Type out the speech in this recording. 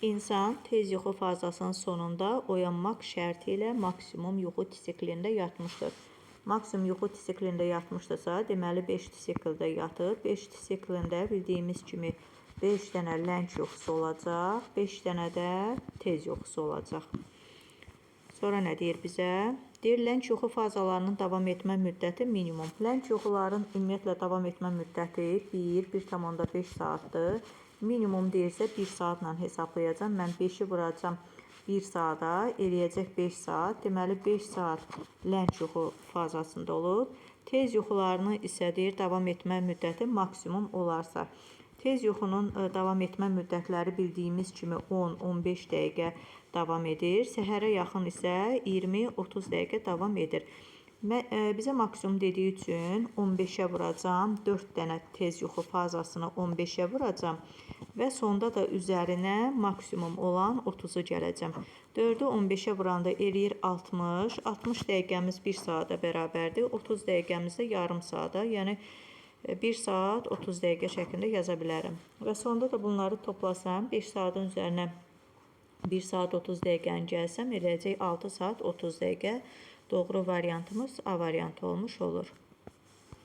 İnsan tez yuxu fazasının sonunda oyanmaq şərti ilə maksimum yuxu siklində yatmışdır. Maksimum yuxu siklində yatmışdırsa, deməli 5 sikldə yatıb. 5 siklində bildiyimiz kimi 5 dənə lənç yuxusu olacaq, 5 dənə də tez yuxusu olacaq. Sonra nə deyir bizə? Deyir, lənç yuxu fazalarının davam etmə müddəti minimum. Lənç yuxuların ümumiyyətlə davam etmə müddəti 1,5 saatdır. Minimum deyirsə 1 saatla hesablayacam. Mən 5-i vuracam 1 saata, eləyəcək 5 saat. Deməli 5 saat lənç yuxu fazasında olub. Tez yuxularını isə deyir, davam etmə müddəti maksimum olarsa. Tez yuxunun davam etmə müddətləri bildiyimiz kimi 10-15 dəqiqə davam edir. Səhərə yaxın isə 20-30 dəqiqə davam edir. Bizə maksimum dediyi üçün 15-ə vuracam. 4 dənə tez yuxu fazasını 15-ə vuracam. Və sonda da üzərinə maksimum olan 30-u gələcəm. 4-ü 15-ə vuranda eləyir 60. 60 dəqiqəmiz 1 saata bərabərdir. 30 dəqiqəmiz də yarım saata. Yəni 1 saat 30 dəqiqə şəklində yaza bilərəm. Və sonda da bunları toplasam, 5 saatın üzərinə 1 saat 30 dəqiqəni gəlsəm, eləyəcək 6 saat 30 dəqiqə. Doğru variantımız A variantı olmuş olur.